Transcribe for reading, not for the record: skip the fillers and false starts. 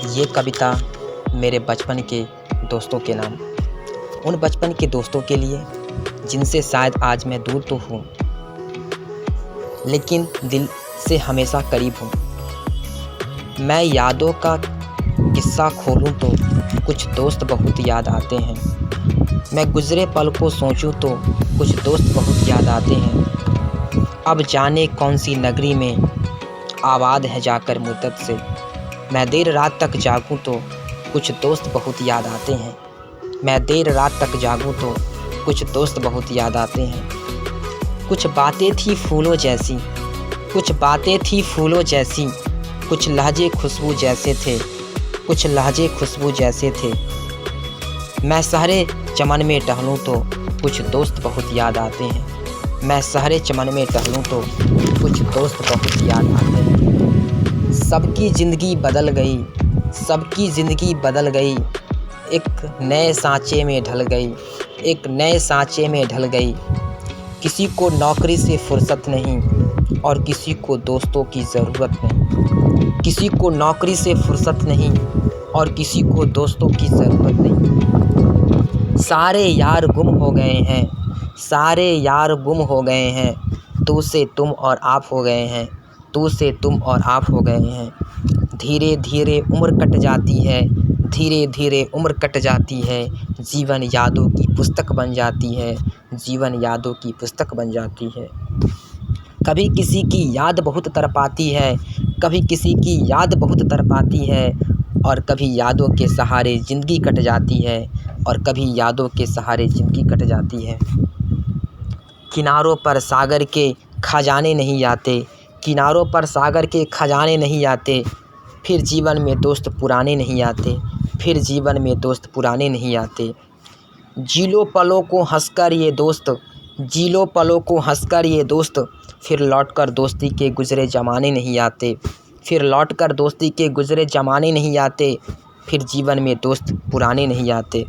ये कविता मेरे बचपन के दोस्तों के नाम, उन बचपन के दोस्तों के लिए जिनसे शायद आज मैं दूर तो हूँ, लेकिन दिल से हमेशा करीब हूँ। मैं यादों का किस्सा खोलूँ तो कुछ दोस्त बहुत याद आते हैं। मैं गुज़रे पल को सोचूं तो कुछ दोस्त बहुत याद आते हैं। अब जाने कौन सी नगरी में आबाद है जाकर मुद्दत से। मैं देर रात तक जागूं तो कुछ दोस्त बहुत याद आते हैं। मैं देर रात तक जागूं तो कुछ दोस्त बहुत याद आते हैं। कुछ बातें थी फूलों जैसी, कुछ बातें थी फूलों जैसी, कुछ लहजे खुशबू जैसे थे, कुछ लहजे खुशबू जैसे थे। मैं शहरे चमन में टहलूं तो कुछ दोस्त बहुत याद आते हैं। मैं शहरे चमन में टहलूं तो कुछ दोस्त बहुत याद आते हैं। सबकी ज़िंदगी बदल गई, सबकी ज़िंदगी बदल गई, एक नए सांचे में ढल गई, एक नए सांचे में ढल गई। किसी को नौकरी से फुर्सत नहीं और किसी को दोस्तों की ज़रूरत नहीं। किसी को नौकरी से फुर्सत नहीं और किसी को दोस्तों की ज़रूरत नहीं। सारे यार गुम हो गए हैं, सारे यार गुम हो गए हैं। तू से तुम और आप हो गए हैं, तू से तुम और आप हो गए हैं। धीरे धीरे उम्र कट जाती है, धीरे धीरे उम्र कट जाती है। जीवन यादों की पुस्तक बन जाती है, जीवन यादों की पुस्तक बन जाती है। कभी किसी की याद बहुत तड़पाती है, कभी किसी की याद बहुत तड़पाती है, और कभी यादों के सहारे ज़िंदगी कट जाती है, और कभी यादों के सहारे ज़िंदगी कट जाती है। किनारों पर सागर के खजाने नहीं आते, किनारों पर सागर के खजाने नहीं आते। फिर जीवन में दोस्त पुराने नहीं आते, फिर जीवन में दोस्त पुराने नहीं आते। जी लो पलों को हंसकर ये दोस्त, जी लो पलों को हंसकर ये दोस्त। फिर लौटकर दोस्ती के गुज़रे ज़माने नहीं आते, फिर लौटकर दोस्ती के गुज़रे ज़माने नहीं आते। फिर जीवन में दोस्त पुराने नहीं आते।